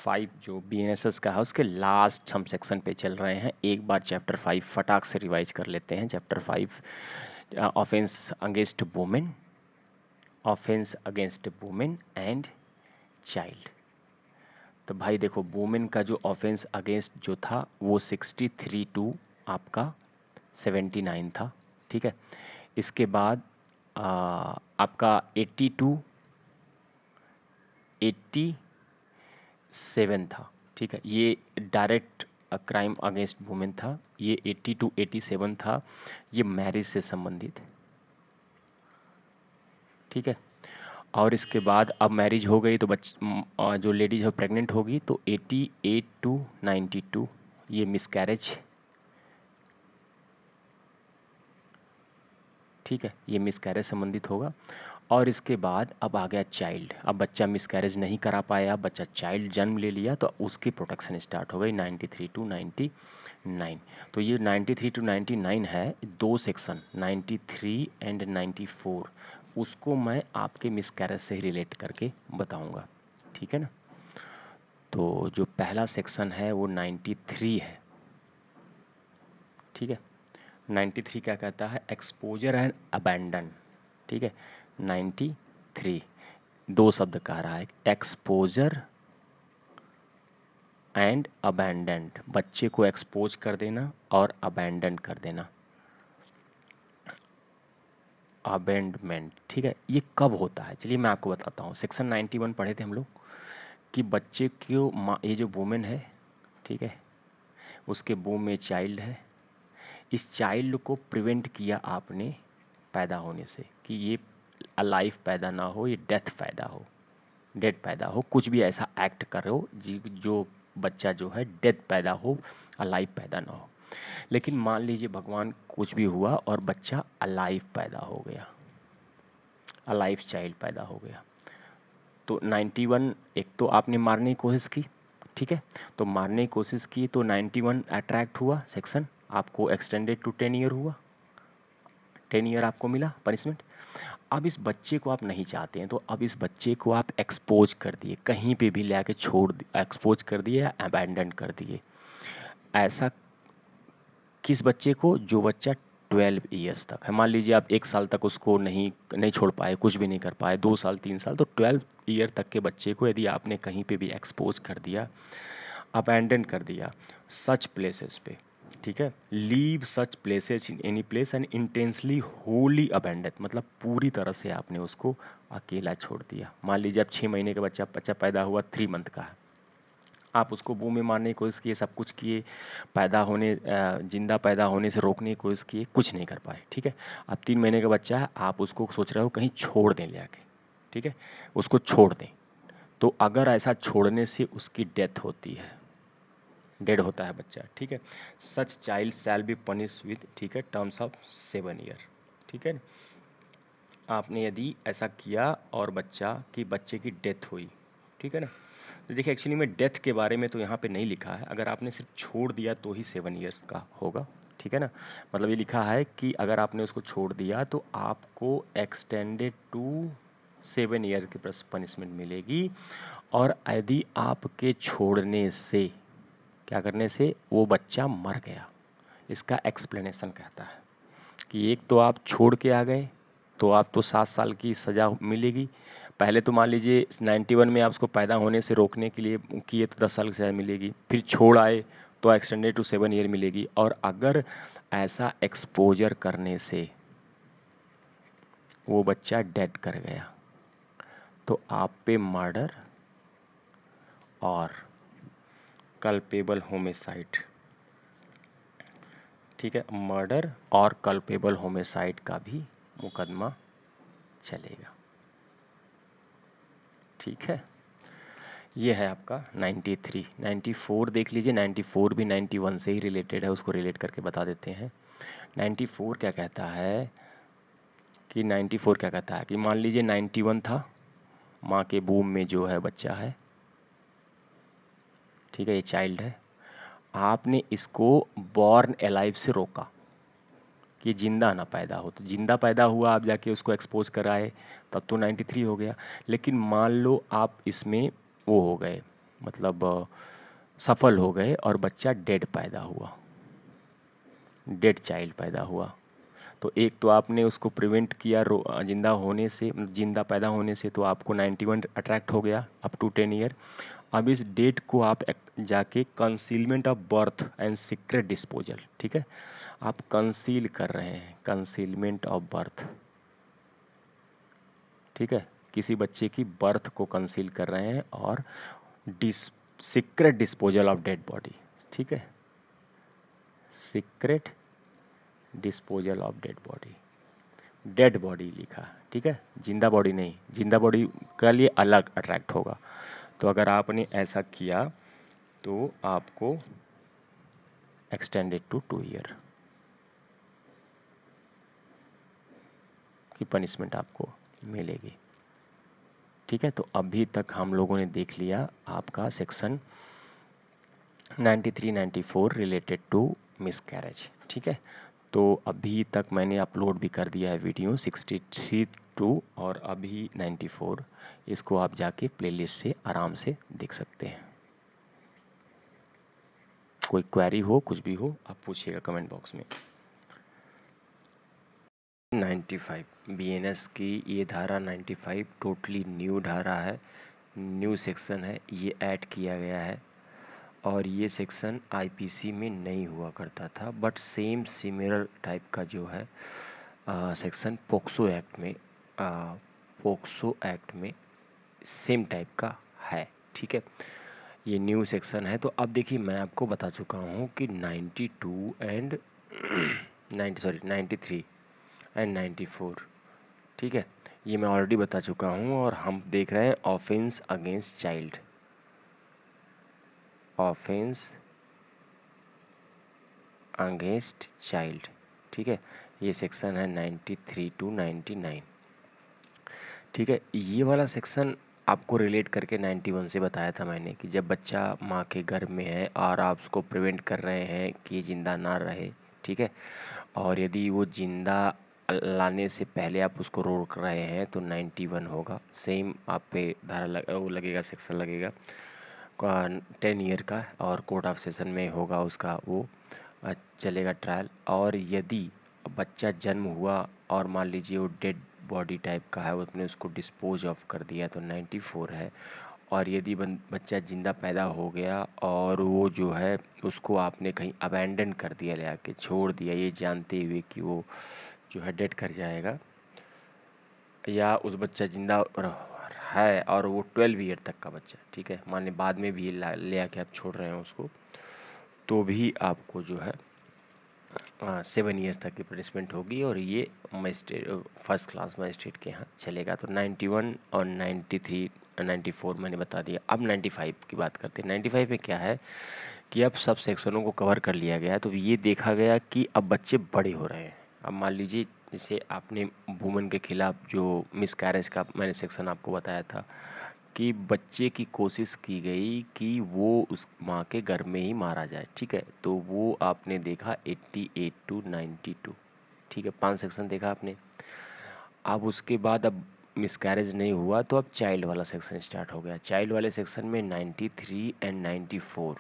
5 जो BNSS का है उसके लास्ट हम सेक्शन पे चल रहे हैं। एक बार चैप्टर 5 फटाक से रिवाइज कर लेते हैं। Chapter 5 offence against women, offence against women and child. तो भाई देखो, वुमेन का जो ऑफेंस अगेंस्ट जो था वो 63 टू आपका 79 था, ठीक है। इसके बाद आपका 82 87 था, ठीक है। ये डायरेक्ट क्राइम अगेंस्ट वुमेन था। ये 80 टू 87 था, ये मैरिज से संबंधित, ठीक है। और इसके बाद अब मैरिज हो गई तो जो लेडीज है प्रेग्नेंट होगी तो 88 टू 92 ये मिसकैरेज, ठीक है, ये मिसकैरेज संबंधित होगा। और इसके बाद अब आ गया चाइल्ड। अब बच्चा मिसकैरेज नहीं करा पाया, बच्चा चाइल्ड जन्म ले लिया तो उसकी प्रोटेक्शन स्टार्ट हो गई 93 टू 99। तो ये 93 टू 99 है, दो सेक्शन 93 एंड 94, उसको मैं आपके मिसकैरेज से ही रिलेट करके बताऊंगा, ठीक है ना। तो जो पहला सेक्शन है वो 93 है, ठीक है। 93 क्या कहता है? एक्सपोजर एंड अबैंडन, ठीक है। 93 दो शब्द कह रहा है, एक्सपोजर एंड अबैंडन, बच्चे को एक्सपोज कर देना और अबैंडन कर देना, अबेंडमेंट, ठीक है। ये कब होता है? चलिए मैं आपको बताता हूँ। सेक्शन 91 पढ़े थे हम लोग कि बच्चे को ये जो वुमेन है, ठीक है, उसके वूम में चाइल्ड है, इस चाइल्ड को प्रिवेंट किया आपने पैदा होने से, कि ये अलाइव पैदा ना हो, ये डेथ पैदा हो, डेड पैदा हो, कुछ भी ऐसा एक्ट करो जो बच्चा जो है डेथ पैदा हो, अलाइव पैदा ना हो। लेकिन मान लीजिए भगवान कुछ भी हुआ और बच्चा अलाइव पैदा हो गया, अलाइव चाइल्ड पैदा हो गया, तो 91 एक तो आपने मारने की कोशिश की, ठीक है। तो मारने की कोशिश की तो 91 अट्रैक्ट हुआ सेक्शन, आपको एक्सटेंडेड टू 10 ईयर हुआ, 10 ईयर आपको मिला पनिशमेंट। अब इस बच्चे को आप नहीं चाहते हैं तो अब इस बच्चे को आप एक्सपोज कर दिए, कहीं पे भी ले आके छोड़ एक्सपोज कर दिए या अबैंडन कर दिए। ऐसा किस बच्चे को? जो बच्चा 12 ईयर्स तक है। मान लीजिए आप 1 साल तक उसको नहीं छोड़ पाए, कुछ भी नहीं कर पाए, 2 साल 3 साल, तो 12 ईयर तक के बच्चे को यदि आपने कहीं पे भी एक्सपोज कर दिया, अबैंडन कर दिया सच प्लेसेस पे, ठीक है, leave such places in any place and intensely Holi abandon, मतलब पूरी तरह से आपने उसको अकेला छोड़ दिया। मान लीजिए आप 6 महीने का बच्चा पैदा हुआ, 3 मंथ का है, आप उसको बूम में मारने की कोशिश किए, सब कुछ किए, जिंदा पैदा होने से रोकने की कोशिश किए, कुछ नहीं कर पाए, ठीक है। अब 3 महीने का बच्चा है, आप उसको सोच रहे हो कहीं छोड़ दें ले आके, ठीक है, उसको छोड़ दें। तो अगर ऐसा छोड़ने से उसकी डेथ होती है, डेड होता है बच्चा, ठीक है, such child shall be punish with, ठीक है, टर्म्स ऑफ 7 ईयर, ठीक है। आपने यदि ऐसा किया और बच्चे की डेथ हुई, ठीक है ना। तो देखिए एक्चुअली में डेथ के बारे में तो यहाँ पे नहीं लिखा है, अगर आपने सिर्फ छोड़ दिया तो ही 7 ईयर्स का होगा, ठीक है ना। मतलब ये लिखा है कि अगर आपने उसको छोड़ दिया तो आपको एक्सटेंडेड टू 7 ईयर की पनिशमेंट मिलेगी। और यदि आपके छोड़ने से, क्या करने से, वो बच्चा मर गया, इसका एक्सप्लेनेशन कहता है कि एक तो आप छोड़ के आ गए तो आप तो 7 साल की सज़ा मिलेगी। पहले तो मान लीजिए 91 में आप उसको पैदा होने से रोकने के लिए किए तो 10 साल की सज़ा मिलेगी, फिर छोड़ आए तो एक्सटेंडेड टू 7 ईयर मिलेगी। और अगर ऐसा एक्सपोजर करने से वो बच्चा डेड कर गया तो आप पे मर्डर और कल्पेबल होमिसाइड, ठीक है, मर्डर और कल्पेबल होमिसाइड का भी मुकदमा चलेगा, ठीक है। ये है आपका 93। 94 देख लीजिए, 94 भी 91 से ही रिलेटेड है, उसको रिलेट करके बता देते हैं। 94 क्या कहता है कि 94 क्या कहता है कि मान लीजिए 91 था, माँ के बूम में जो है बच्चा है, ठीक है, ये चाइल्ड है, आपने इसको बॉर्न एलाइव से रोका कि जिंदा ना पैदा हो, तो जिंदा पैदा हुआ, आप जाके उसको एक्सपोज कराए, तब तो 93 हो गया। लेकिन मान लो आप इसमें वो हो गए, मतलब सफल हो गए और बच्चा डेड पैदा हुआ, डेड चाइल्ड पैदा हुआ, तो एक तो आपने उसको प्रिवेंट किया जिंदा होने से, जिंदा पैदा होने से, तो आपको 91 अट्रैक्ट हो गया अप टू 10 ईयर। अब इस डेट को आप जाके concealment of birth and secret disposal, ठीक है, आप कंसील कर रहे हैं, कंसीलमेंट ऑफ बर्थ, ठीक है, किसी बच्चे की बर्थ को कंसील कर रहे हैं, और secret disposal of dead body, ठीक है, secret disposal of dead body, dead body लिखा, ठीक है, जिंदा बॉडी नहीं, जिंदा बॉडी के लिए अलग अट्रैक्ट होगा। तो अगर आपने ऐसा किया तो आपको एक्सटेंडेड टू 2 ईयर की पनिशमेंट आपको मिलेगी, ठीक है। तो अभी तक हम लोगों ने देख लिया आपका सेक्शन 93 94 रिलेटेड टू मिसकैरेज, ठीक है। तो अभी तक मैंने अपलोड भी कर दिया है वीडियो 63 टू और अभी 94, इसको आप जाके प्लेलिस्ट से आराम से देख सकते हैं। कोई क्वेरी हो, कुछ भी हो, आप पूछिएगा कमेंट बॉक्स में। 95 बीएनएस की ये धारा 95 टोटली न्यू धारा है, न्यू सेक्शन है, ये ऐड किया गया है, और ये सेक्शन आईपीसी में नहीं हुआ करता था, बट सेम सिमिलर टाइप का जो है सेक्शन पोक्सो एक्ट में, पोक्सो एक्ट में सेम टाइप का है, ठीक है। ये न्यू सेक्शन है। तो अब देखिए मैं आपको बता चुका हूँ कि 92 एंड 93 एंड 94, ठीक है, ये मैं ऑलरेडी बता चुका हूँ। और हम देख रहे हैं offence against child, offence against child, ठीक है, ये सेक्शन है 93 टू 99, ठीक है। ये वाला सेक्शन आपको रिलेट करके 91 से बताया था मैंने कि जब बच्चा माँ के गर्भ में है और आप उसको प्रिवेंट कर रहे हैं कि जिंदा ना रहे, ठीक है, और यदि वो जिंदा लाने से पहले आप उसको रोक रहे हैं तो 91 होगा, सेम आप पे धारा वो लगेगा, सेक्शन लगेगा 10 ईयर का, और कोर्ट ऑफ सेशन में होगा उसका वो चलेगा ट्रायल। और यदि बच्चा जन्म हुआ और मान लीजिए वो डेड बॉडी टाइप का है, उसने उसको डिस्पोज ऑफ कर दिया तो 94 है। और यदि बच्चा जिंदा पैदा हो गया और वो जो है उसको आपने कहीं अबैंडन कर दिया, ले आके छोड़ दिया, ये जानते हुए कि वो जो है डेड कर जाएगा, या उस बच्चा जिंदा है और वो 12 ईयर तक का बच्चा, ठीक है, मान ली बाद में भी ले आके आप छोड़ रहे हैं उसको, तो भी आपको जो है 7 ईयर तक की पनिशमेंट होगी, और ये मजिस्ट्रेट, फर्स्ट क्लास मजिस्ट्रेट के यहाँ चलेगा। तो 91 और 93 94 मैंने बता दिया। अब 95 की बात करते हैं। 95 में क्या है कि अब सब सेक्शनों को कवर कर लिया गया, तो ये देखा गया कि अब बच्चे बड़े हो रहे हैं। अब मान लीजिए जैसे आपने वुमेन के खिलाफ जो मिसकैरेज का मैंने सेक्शन आपको बताया था कि बच्चे की कोशिश की गई कि वो उस माँ के गर्भ में ही मारा जाए, ठीक है, तो वो आपने देखा 88 टू 92, ठीक है, 5 सेक्शन देखा आपने। अब उसके बाद अब मिसकैरेज नहीं हुआ तो अब चाइल्ड वाला सेक्शन स्टार्ट हो गया। चाइल्ड वाले सेक्शन में 93 एंड 94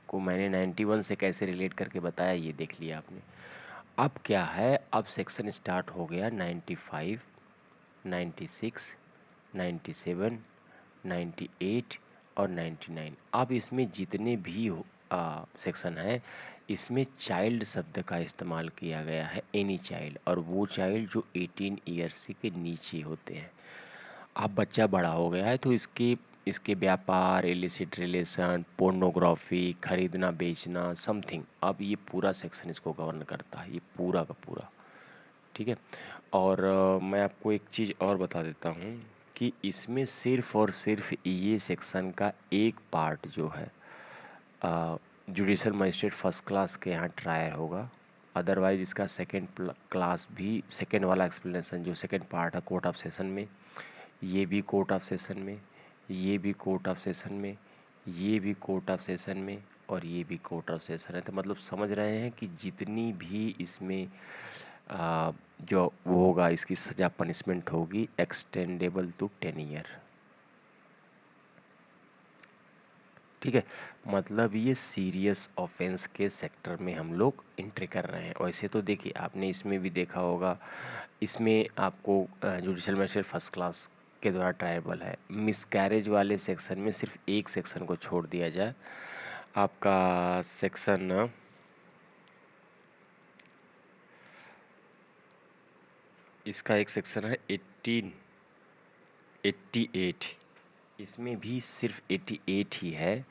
को मैंने 91 से कैसे रिलेट करके बताया, ये देख लिया आपने। अब क्या है, अब सेक्शन स्टार्ट हो गया 95, 96, 97, 98 और 99। अब इसमें जितने भी सेक्शन है, इसमें चाइल्ड शब्द का इस्तेमाल किया गया है, एनी चाइल्ड, और वो चाइल्ड जो 18 ईयर्स के नीचे होते हैं। अब बच्चा बड़ा हो गया है तो इसके इसके व्यापार, इलिसिट रिलेशन, पोर्नोग्राफी, खरीदना बेचना, समथिंग, अब ये पूरा सेक्शन इसको गवर्न करता है, ये पूरा का पूरा, ठीक है। और मैं आपको एक चीज़ और बता देता हूँ कि इसमें सिर्फ और सिर्फ ये सेक्शन का एक पार्ट जो है जुडिशल मजिस्ट्रेट फर्स्ट क्लास के यहाँ ट्रायल होगा, अदरवाइज इसका सेकेंड क्लास भी, सेकेंड वाला एक्सप्लेनेशन जो सेकेंड पार्ट है कोर्ट ऑफ सेशन में, ये भी कोर्ट ऑफ सेशन में, ये भी कोर्ट ऑफ सेशन में, ये भी कोर्ट ऑफ सेशन में, और ये भी कोर्ट ऑफ सेशन है। तो मतलब समझ रहे हैं कि जितनी भी इसमें जो वो होगा, इसकी सज़ा पनिशमेंट होगी एक्सटेंडेबल टू 10 ईयर। ठीक है, मतलब ये सीरियस ऑफेंस के सेक्टर में हम लोग एंट्री कर रहे हैं। वैसे तो देखिए आपने इसमें भी देखा होगा, इसमें आपको जुडिशियल मजिस्ट्रेट फर्स्ट क्लास के द्वारा ट्रायबल है। मिसकैरेज वाले सेक्शन में सिर्फ एक सेक्शन को छोड़ दिया जाए, आपका सेक्शन इसका एक सेक्शन है 1888, इसमें भी सिर्फ 88 ही है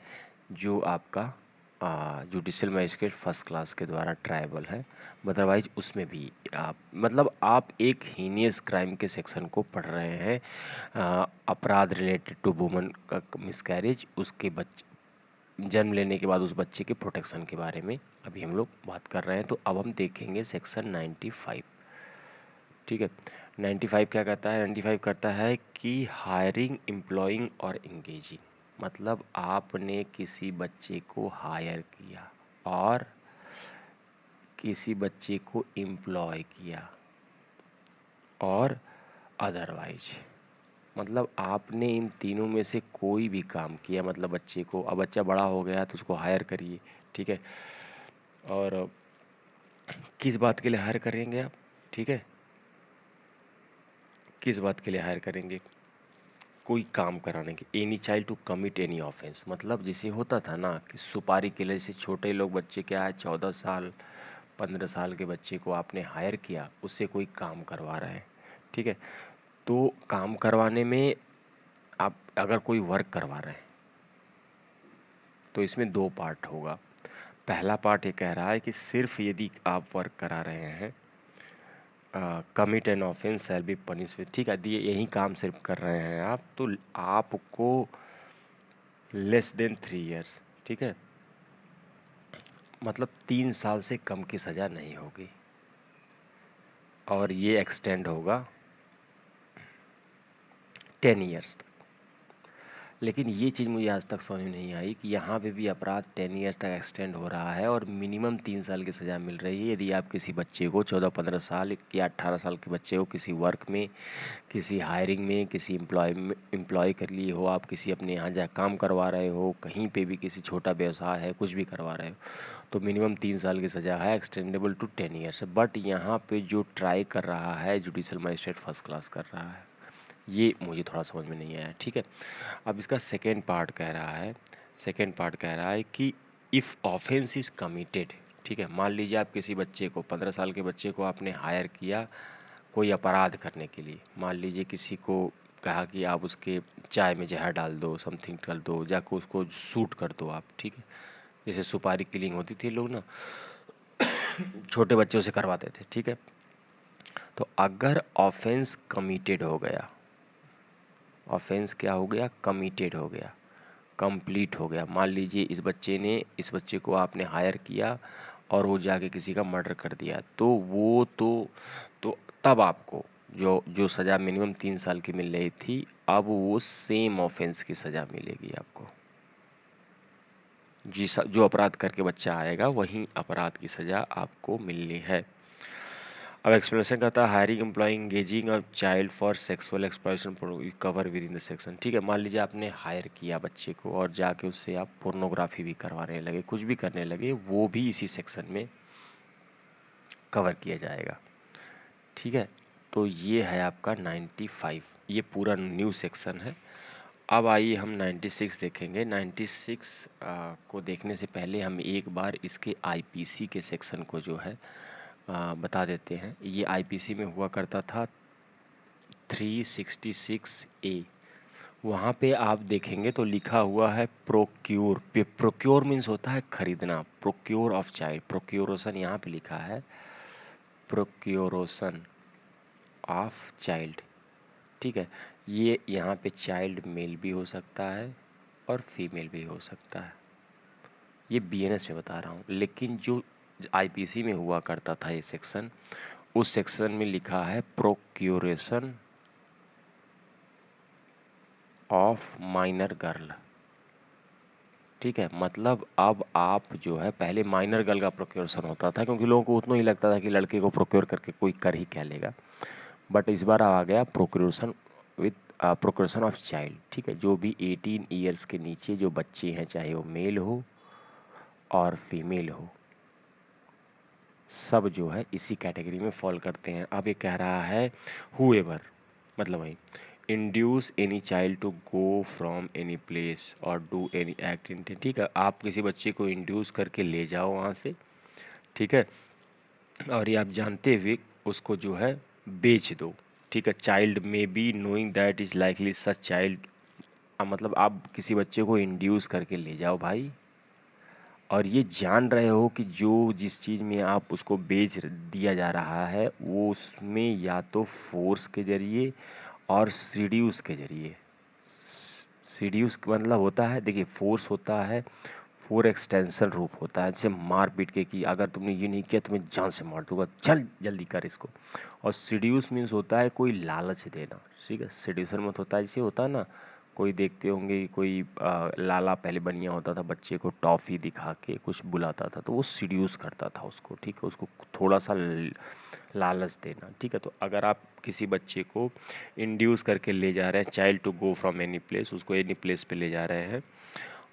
जो आपका जुडिशियल मजिस्ट्रेट फर्स्ट क्लास के द्वारा ट्रायबल है। अदरवाइज उसमें भी आप मतलब आप एक हीनियस क्राइम के सेक्शन को पढ़ रहे हैं, अपराध रिलेटेड टू वुमन का मिसकैरेज, उसके बच्चे जन्म लेने के बाद उस बच्चे के प्रोटेक्शन के बारे में अभी हम लोग बात कर रहे हैं। तो अब हम देखेंगे सेक्शन 95। ठीक है, 95 क्या कहता है? 95 कहता है कि हायरिंग, एम्प्लॉइंग और इंगेजिंग, मतलब आपने किसी बच्चे को हायर किया और किसी बच्चे को एम्प्लॉय किया और अदरवाइज, मतलब आपने इन तीनों में से कोई भी काम किया, मतलब बच्चे को, अब बच्चा बड़ा हो गया तो उसको हायर करिए। ठीक है, और किस बात के लिए हायर करेंगे आप? ठीक है, किस बात के लिए हायर करेंगे? कोई काम कराने के, any child to commit any offence, मतलब जैसे होता था ना कि सुपारी के लिए, जैसे छोटे लोग बच्चे क्या है 14 साल 15 साल के बच्चे को आपने हायर किया, उससे कोई काम करवा रहे हैं। ठीक है, तो काम करवाने में आप अगर कोई वर्क करवा रहे हैं तो इसमें दो पार्ट होगा। पहला पार्ट ये कह रहा है कि सिर्फ यदि आप वर्क करा रहे हैं, commit an offence shell be punish with, ठीक है, यही काम सिर्फ कर रहे हैं आप, तो आपको लेस देन 3 इयर्स, ठीक है, मतलब 3 साल से कम की सज़ा नहीं होगी, और ये एक्सटेंड होगा 10 इयर्स तक। लेकिन ये चीज़ मुझे आज तक समझ में नहीं आई कि यहाँ पे भी अपराध 10 इयर्स तक एक्सटेंड हो रहा है और मिनिमम 3 साल की सज़ा मिल रही है यदि आप किसी बच्चे को 14-15 साल या 18 साल के बच्चे को किसी वर्क में, किसी हायरिंग में, किसी एम्प्लॉय कर लिए हो, आप किसी अपने यहाँ जा काम करवा रहे हो, कहीं पे भी किसी छोटा व्यवसाय है, कुछ भी करवा रहे हो, तो मिनिमम 3 साल की सज़ा है, एक्सटेंडेबल टू 10 ईयर्स। बट यहाँ पे जो ट्राई कर रहा है जुडिशियल मजिस्ट्रेट फर्स्ट क्लास कर रहा है, ये मुझे थोड़ा समझ में नहीं आया। ठीक है, अब इसका सेकेंड पार्ट कह रहा है, सेकेंड पार्ट कह रहा है कि इफ़ ऑफेंस इज कमिटेड, ठीक है, मान लीजिए आप किसी बच्चे को, 15 साल के बच्चे को आपने हायर किया कोई अपराध करने के लिए, मान लीजिए किसी को कहा कि आप उसके चाय में जहर डाल दो, समथिंग कर दो, जाकर उसको शूट कर दो आप, ठीक है, जैसे सुपारी किलिंग होती थी लोग ना छोटे बच्चों से करवाते थे। ठीक है, तो अगर ऑफेंस कमिटेड हो गया, ऑफेंस क्या हो गया? कमिटेड हो गया, कंप्लीट हो गया, मान लीजिए इस बच्चे को आपने हायर किया और वो जाके किसी का मर्डर कर दिया, तो वो तो तब आपको जो जो सज़ा मिनिमम 3 साल की मिल रही थी, अब वो सेम ऑफेंस की सज़ा मिलेगी आपको। जो अपराध करके बच्चा आएगा वही अपराध की सज़ा आपको मिलनी है। अब एक्सप्लेनेशन कहता है hiring, employing, engaging a child for sexual exploitation cover with in the section. ठीक है, मान लीजिए आपने हायर किया बच्चे को और जाके उससे आप पोर्नोग्राफी भी करवाने लगे, कुछ भी करने लगे, वो भी इसी सेक्शन में कवर किया जाएगा। ठीक है, तो ये है आपका 95, ये पूरा न्यू सेक्शन है। अब आइए हम 96 देखेंगे। 96 को देखने से पहले हम एक बार इसके आईपीसी के सेक्शन को जो है बता देते हैं। ये आईपीसी में हुआ करता था 366A, वहाँ पे आप देखेंगे तो लिखा हुआ है प्रोक्योर। प्रोक्योर मीन्स होता है खरीदना, प्रोक्योर ऑफ चाइल्ड, प्रोक्योरेशन यहाँ पे लिखा है, प्रोक्योरेशन ऑफ चाइल्ड। ठीक है, ये यहाँ पे चाइल्ड मेल भी हो सकता है और फीमेल भी हो सकता है, ये बीएनएस में बता रहा हूँ। लेकिन जो आईपीसी में हुआ करता था ये सेक्शन, उस सेक्शन में लिखा है प्रोक्यूरेशन ऑफ माइनर गर्ल। ठीक है, मतलब अब आप जो है, पहले माइनर गर्ल का प्रोक्योरेशन होता था क्योंकि लोगों को उतना ही लगता था कि लड़के को प्रोक्योर करके कोई कर ही क्या लेगा, बट इस बार आ गया प्रोक्योरेशन विथ प्रोक्रेशन ऑफ चाइल्ड, ठीक है, जो भी 18 ईयर्स के नीचे जो बच्चे हैं, चाहे वो मेल हो और फीमेल हो, सब जो है इसी कैटेगरी में फॉल करते हैं। अब ये कह रहा है हुएवर, मतलब वही induce any child to go from any place और डू एनी एक्टिविटी, ठीक है, आप किसी बच्चे को इंड्यूस करके ले जाओ वहाँ से, ठीक है, और ये आप जानते हुए उसको जो है बेच दो, ठीक है। चाइल्ड में be knowing that is likely such child, मतलब आप किसी बच्चे को इंड्यूस करके ले जाओ भाई, और ये जान रहे हो कि जो जिस चीज़ में आप उसको बेच दिया जा रहा है वो उसमें या तो फोर्स के जरिए और सीड्यूस के जरिए, सीड्यूस मतलब होता है, देखिए फोर्स होता है, फोर एक्सटेंशन रूप होता है, जैसे मार पीट के कि अगर तुमने ये नहीं किया तुम्हें जान से मार दूंगा, चल जल्दी कर इसको। और सीड्यूस मीन्स होता है कोई लालच देना, ठीक है, सीड्यूसर मत होता है जैसे होता है ना, कोई देखते होंगे कोई लाला पहले बनिया होता था, बच्चे को टॉफ़ी दिखा के कुछ बुलाता था तो वो सीड्यूस करता था उसको, ठीक है, उसको थोड़ा सा लालच देना, ठीक है। तो अगर आप किसी बच्चे को इंड्यूस करके ले जा रहे हैं, child to go from any place, उसको एनी प्लेस पे ले जा रहे हैं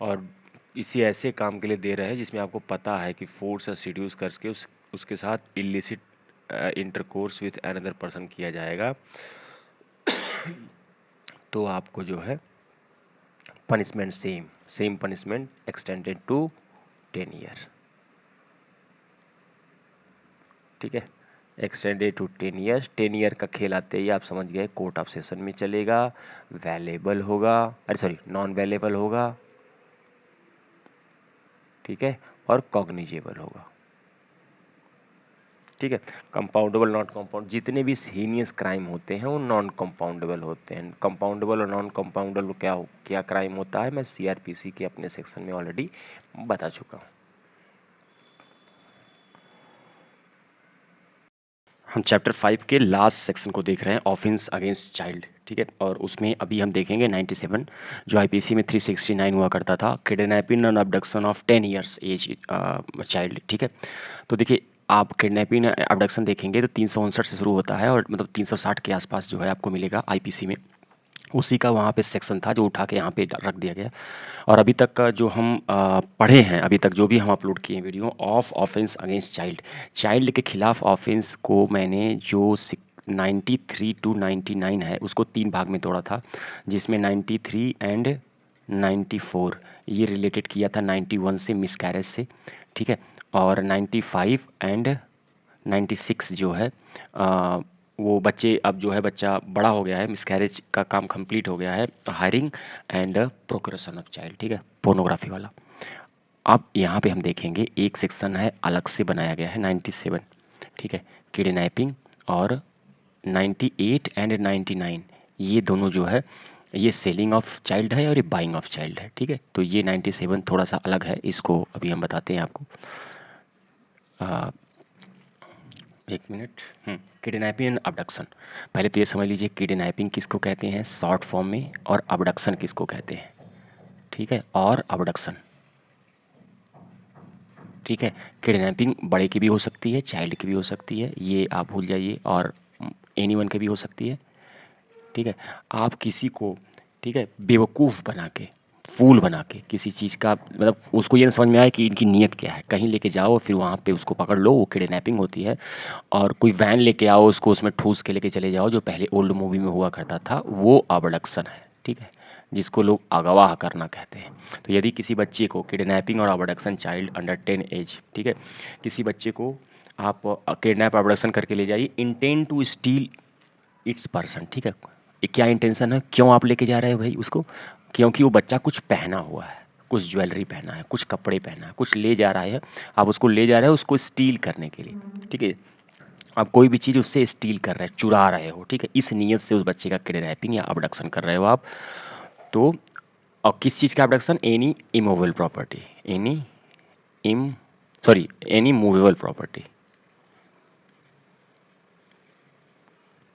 और इसी ऐसे काम के लिए दे रहे हैं जिसमें आपको पता है कि फोर्स या सीड्यूस करके उसके साथ illicit intercourse with another person किया जाएगा, तो आपको जो है punishment same punishment extended to 10 year, ठीक है, एक्सटेंडेड टू 10 ईयर्स। 10 ईयर का खेल आते ही आप समझ गए कोर्ट ऑफ सेशन में चलेगा, वैलेबल होगा, अरे सॉरी नॉन वैलेबल होगा, ठीक है, और कॉग्निजेबल होगा, ठीक है। कंपाउंडेबल नॉट कंपाउंड, जितने भी हीनियस क्राइम होते हैं वो नॉन कंपाउंडेबल होते हैं। कंपाउंडेबल और नॉन कंपाउंडेबल क्या क्राइम होता है मैं सीआरपीसी के अपने सेक्शन में ऑलरेडी बता चुका हूँ। हम चैप्टर 5 के लास्ट सेक्शन को देख रहे हैं, ऑफेंस अगेंस्ट चाइल्ड, ठीक है, और उसमें अभी हम देखेंगे 97 जो आईपीसी में 369 हुआ करता था, kidnapping and abduction of 10 years age child, ठीक है। तो देखिए आप किडनैपिंग अबडक्शन देखेंगे तो 359 से शुरू होता है और मतलब 360 के आसपास जो है आपको मिलेगा आईपीसी में, उसी का वहाँ पे सेक्शन था जो उठा के यहाँ पे रख दिया गया। और अभी तक का जो हम पढ़े हैं, अभी तक जो भी हम अपलोड किए हैं video of offence against child, child के खिलाफ ऑफेंस को मैंने जो 93 टू 99 है उसको 3 भाग में तोड़ा था, जिसमें 93 एंड 94 ये रिलेटेड किया था 91 से मिसकैरेज से, ठीक है, और 95 एंड 96 जो है वो बच्चे, अब जो है बच्चा बड़ा हो गया है, मिसकैरेज का काम कंप्लीट हो गया है, हायरिंग एंड प्रोक्रेशन ऑफ चाइल्ड, ठीक है, पोर्नोग्राफी वाला। अब यहाँ पे हम देखेंगे एक सेक्शन है अलग से बनाया गया है 97, ठीक है, किडनैपिंग, और 98 एंड 99 ये दोनों जो है ये सेलिंग ऑफ चाइल्ड है और ये बाइंग ऑफ चाइल्ड है, ठीक है। तो ये 97 थोड़ा सा अलग है, इसको अभी हम बताते हैं आपको। एक मिनट, किडनैपिंग एंड अबडक्शन, पहले तो ये समझ लीजिए किडनैपिंग किसको कहते हैं शॉर्ट फॉर्म में, और अबडक्शन किसको कहते हैं, ठीक है, और अबडक्शन, ठीक है। किडनैपिंग बड़े की भी हो सकती है, चाइल्ड की भी हो सकती है, ये आप भूल जाइए, और एनीवन की भी हो सकती है, ठीक है। आप किसी को, ठीक है, बेवकूफ़ बना के, फूल बना के किसी चीज़ का, मतलब उसको ये ना समझ में आए कि इनकी नीयत क्या है, कहीं लेके जाओ फिर वहाँ पे उसको पकड़ लो, वो किडनैपिंग होती है। और कोई वैन लेके आओ उसको उसमें ठूस के लेके चले जाओ, जो पहले ओल्ड मूवी में हुआ करता था, वो अबडक्शन है, ठीक है, जिसको लोग अगवा करना कहते हैं। तो यदि किसी बच्चे को किडनैपिंग और अबडक्शन, चाइल्ड अंडर 10 एज, ठीक है, किसी बच्चे को आप किडनैप अबडक्शन करके ले जाइए, intent to steal its person, ठीक है, ये क्या इंटेंशन है, क्यों आप लेके जा रहे हो भाई उसको, क्योंकि वो बच्चा कुछ पहना हुआ है, कुछ ज्वेलरी पहना है, कुछ कपड़े पहना है, कुछ ले जा रहा है, आप उसको ले जा रहे हो उसको स्टील करने के लिए, ठीक है, आप कोई भी चीज़ उससे स्टील कर रहे हैं, चुरा रहे हो, ठीक है, इस नीयत से उस बच्चे का किडनैपिंग या अबडक्शन कर रहे हो आप। तो और किस चीज़ का abduction, any immovable property, any इम सॉरी एनी मूवेबल प्रॉपर्टी,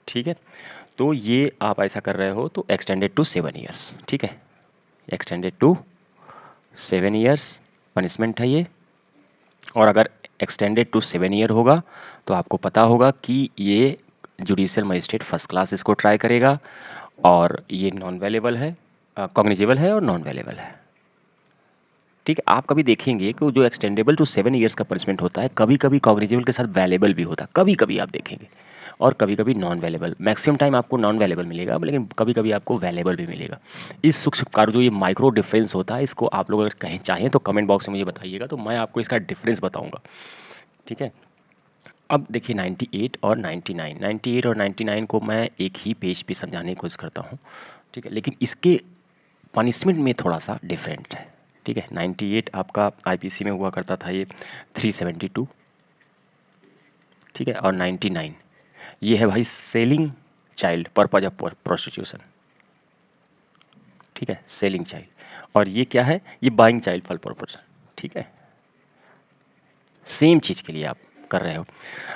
ठीक है। तो ये आप ऐसा कर रहे हो तो एक्सटेंडेड टू 7 ईयर्स, ठीक है, एक्सटेंडेड टू 7 ईयर्स पनिशमेंट है ये। और अगर एक्सटेंडेड टू 7 ईयर होगा तो आपको पता होगा कि ये जुडिशियल मजिस्ट्रेट फर्स्ट क्लास इसको ट्राई करेगा, और ये नॉन वेलेबल है, कॉग्निजेबल है और नॉन वेलेबल है। ठीक है, आप कभी देखेंगे कि जो एक्सटेंडेबल टू 7 ईयर्स का पनिशमेंट होता है कभी कभी कॉग्निजेबल के साथ वैलेबल भी होता है, कभी कभी आप देखेंगे, और कभी कभी नॉन वेलेबल। मैक्सिमम टाइम आपको नॉन वेलेबल मिलेगा, लेकिन कभी कभी आपको वेलेबल भी मिलेगा। इस सूक्ष्म कार्य जो ये माइक्रो डिफरेंस होता है, इसको आप लोग अगर कहीं चाहें तो कमेंट बॉक्स में मुझे बताइएगा, तो मैं आपको इसका डिफरेंस बताऊंगा। ठीक है, अब देखिए 98 और 99, 98 और 99 को मैं एक ही पेज पे समझाने की कोशिश करता हूँ। ठीक है, लेकिन इसके पनिशमेंट में थोड़ा सा डिफरेंट है। ठीक है, 98 आपका आईपीसी में हुआ करता था ये 372। ठीक है, और 99 ये है भाई selling child purpose of prostitution. ठीक है, सेलिंग चाइल्ड। और ये क्या है, ये बाइंग चाइल्ड फॉर पर्पज। ठीक है, सेम चीज़ के लिए आप कर रहे हो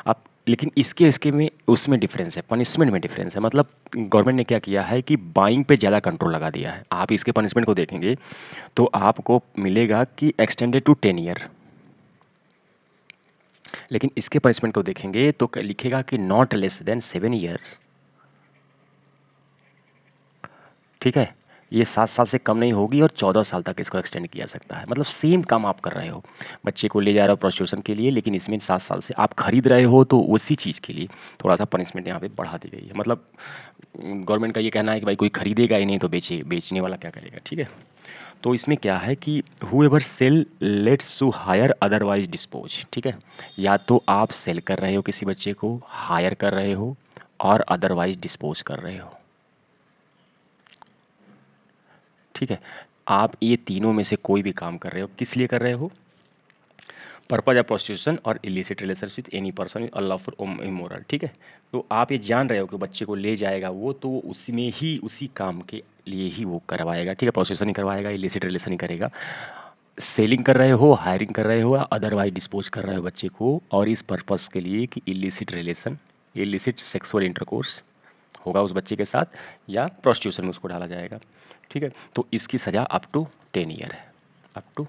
आप, लेकिन इसके इसके में उसमें डिफरेंस है, पनिशमेंट में डिफरेंस है। मतलब गवर्नमेंट ने क्या किया है कि बाइंग पे ज़्यादा कंट्रोल लगा दिया है। आप इसके पनिशमेंट को देखेंगे तो आपको मिलेगा कि एक्सटेंडेड टू 10 ईयर, लेकिन इसके पनिशमेंट को देखेंगे तो लिखेगा कि नॉट लेस देन 7 ईयर। ठीक है, ये 7 साल से कम नहीं होगी और 14 साल तक इसको एक्सटेंड किया सकता है। मतलब सेम काम आप कर रहे हो, बच्चे को ले जा रहे हो प्रोस्टिट्यूशन के लिए, लेकिन इसमें 7 साल से आप खरीद रहे हो, तो उसी चीज़ के लिए थोड़ा सा पनिशमेंट यहाँ पे बढ़ा दी गई है। मतलब गवर्नमेंट का ये कहना है कि भाई कोई खरीदेगा ही नहीं तो बेचने वाला क्या करेगा। ठीक है, तो इसमें क्या है कि whoever sell lets to hire otherwise dispose. ठीक है, या तो आप सेल कर रहे हो किसी बच्चे को, हायर कर रहे हो, और अदरवाइज डिस्पोज कर रहे हो। ठीक है, आप ये तीनों में से कोई भी काम कर रहे हो, किस लिए कर रहे हो, पर्पज ऑफ प्रोस्टिट्यूशन और illicit relationship with any person unlawful immoral. ठीक है, तो आप ये जान रहे हो कि बच्चे को ले जाएगा वो, तो वो उसमें ही उसी काम के लिए ही वो करवाएगा। ठीक है, प्रोस्टिट्यूशन ही करवाएगा, इलिसिट रिलेशन ही करेगा। सेलिंग कर रहे हो, हायरिंग कर रहे हो, अदरवाइज डिस्पोज कर रहे हो बच्चे को, और इस पर्पस के लिए कि illicit relation, illicit sexual intercourse होगा उस बच्चे के साथ, या प्रोस्टिट्यूशन में उसको डाला जाएगा। ठीक है, तो इसकी सज़ा अप टू 10 ईयर है, अप टू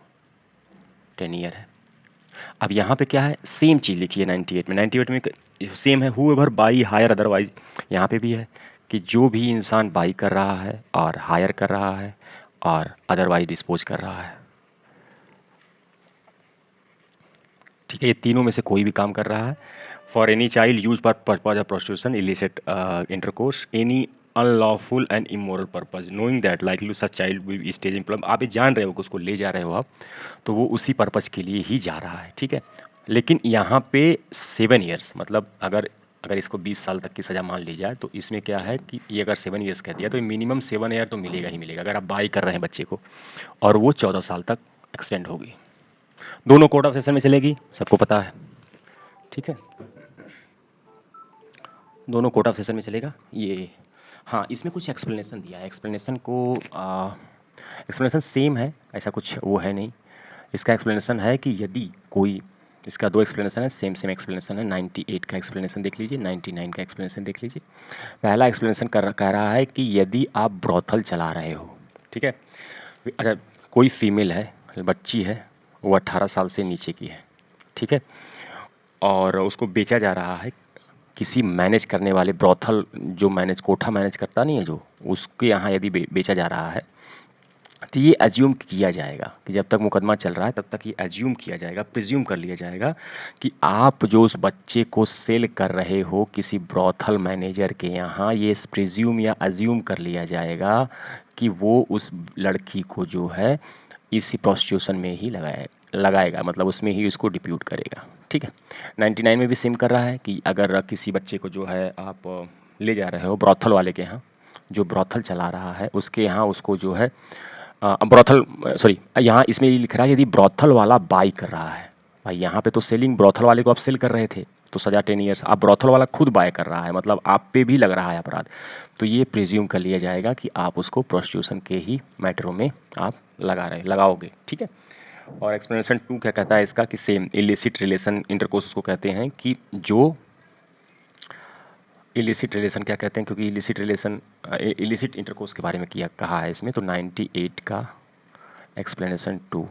10 ईयर है। अब यहाँ पे क्या है, सेम चीज़ लिखी है 98 में। 98 में सेम है, whoever by hire otherwise. यहाँ पे भी है कि जो भी इंसान बाई कर रहा है और हायर कर रहा है और अदरवाइज डिस्पोज कर रहा है। ठीक है, ये तीनों में से कोई भी काम कर रहा है। For any child use for purpose of prostitution, illicit intercourse, any unlawful and immoral purpose, knowing that likely such child will stage in problem. आप ये जान रहे हो कि उसको ले जा रहे हो आप, तो वो उसी पर्पज के लिए ही जा रहा है। ठीक है, लेकिन यहाँ पे 7 ईयर्स, मतलब अगर अगर इसको 20 साल तक की सज़ा मान ली जाए, तो इसमें क्या है कि ये अगर 7 ईयर्स कह दिया तो मिनिमम 7 ईयर तो मिलेगा ही मिलेगा, अगर आप बाई कर रहे हैं बच्चे को, और वो 14 साल तक एक्सटेंड होगी। दोनों कोर्ट ऑफ सेशन में चलेगी, सबको पता है। ठीक है, दोनों कोर्ट ऑफ सेशन में चलेगा ये। हाँ, इसमें कुछ एक्सप्लेनेशन दिया है, एक्सप्लेनेशन को एक्सप्लेनेशन सेम है, ऐसा कुछ वो है नहीं। इसका एक्सप्लेनेशन है कि यदि कोई, इसका दो एक्सप्लेनेशन है, सेम सेम एक्सप्लेनेशन है। 98 का एक्सप्लेनेशन देख लीजिए, 99 का एक्सप्लेनेशन देख लीजिए। पहला एक्सप्लेनेशन कह रहा है कि यदि आप ब्रोथल चला रहे हो, ठीक है, अच्छा, कोई फीमेल है, बच्ची है, वो 18 साल से नीचे की है, ठीक है, और उसको बेचा जा रहा है किसी मैनेज करने वाले, ब्रोथल जो मैनेज, कोठा मैनेज करता नहीं है जो, उसके यहाँ यदि बेचा जा रहा है, तो ये एज्यूम किया जाएगा कि जब तक मुकदमा चल रहा है तब तक ये एज्यूम किया जाएगा, प्रिज्यूम कर लिया जाएगा कि आप जो उस बच्चे को सेल कर रहे हो किसी ब्रोथल मैनेजर के यहाँ, ये प्रिज्यूम या एज्यूम कर लिया जाएगा कि वो उस लड़की को जो है इसी प्रोस्टिट्यूशन में ही लगाएगा, मतलब उसमें ही उसको डिप्यूट करेगा। ठीक है, 99 में भी सेम कर रहा है कि अगर किसी बच्चे को जो है आप ले जा रहे हो ब्रोथल वाले के यहाँ, जो ब्रोथल चला रहा है उसके यहाँ, उसको जो है ब्रोथल, सॉरी, यहाँ इसमें ये लिख रहा है यदि ब्रोथल वाला बाई कर रहा है। भाई यहाँ पे तो सेलिंग, ब्रोथल वाले को आप सेल कर रहे थे तो सज़ा 10 ईयर्स, आप ब्रोथल वाला खुद बाय कर रहा है, मतलब आप पे भी लग रहा है अपराध, तो ये प्रिज्यूम कर लिया जाएगा कि आप उसको प्रोस्टिट्यूशन के ही मैटरों में आप लगाओगे। ठीक है, और एक्सप्लेनेशन 2 क्या कहता है इसका कि सेम इलिसिट रिलेशन इंटरकोर्स उसको कहते हैं, कि जो इलिसिट रिलेशन क्या कहते हैं, क्योंकि इलिसिट रिलेशन, इलिसिट इंटरकोर्स के बारे में किया कहा है इसमें, तो 98 का एक्सप्लेनेशन 2,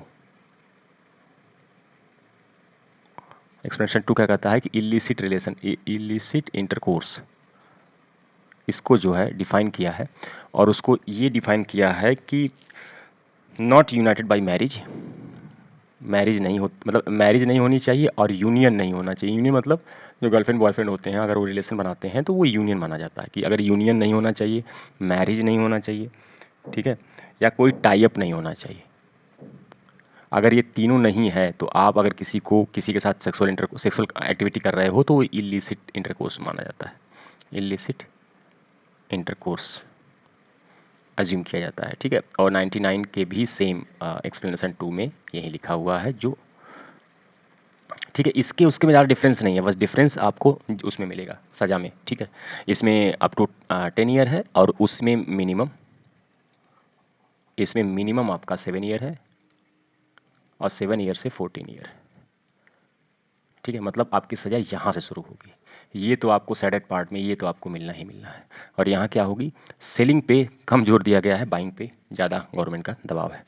एक्सप्लेनेशन 2 क्या कहता है कि इलिसिट रिलेशन, इलिसिट इंटरकोर्स इसको जो है डिफाइन किया है, और उसको ये डिफाइन किया है कि not United bye marriage, marriage नहीं हो, मतलब मैरिज नहीं होनी चाहिए और यूनियन नहीं होना चाहिए। यूनियन मतलब जो गर्लफ्रेंड बॉयफ्रेंड होते हैं, अगर वो रिलेशन बनाते हैं तो वो यूनियन माना जाता है, कि अगर यूनियन नहीं होना चाहिए, मैरिज नहीं होना चाहिए, ठीक है, या कोई टाई अप नहीं होना चाहिए। अगर ये तीनों नहीं है तो आप अगर किसी के साथ सेक्सुअल एक्टिविटी कर रहे हो तो वो इलिसिट इंटरकोर्स माना जाता है, इलिसिट इंटरकोर्स अज्यूम किया जाता है, ठीक है। और 99 के भी सेम एक्सप्लेनेशन 2 में यही लिखा हुआ है जो, ठीक है। इसके उसके में ज़्यादा डिफरेंस नहीं है, बस डिफरेंस आपको उसमें मिलेगा सज़ा में, ठीक है। इसमें अप टू 10 ईयर है, और उसमें मिनिमम, इसमें मिनिमम आपका 7 ईयर है, और 7 ईयर से 14 ईयर, ठीक है। मतलब आपकी सज़ा यहाँ से शुरू होगी। ये तो आपको सैडेड पार्ट में ये तो आपको मिलना ही मिलना है। और यहाँ क्या होगी, सेलिंग पे कम जोर दिया गया है, बाइंग पे ज़्यादा गवर्नमेंट का दबाव है।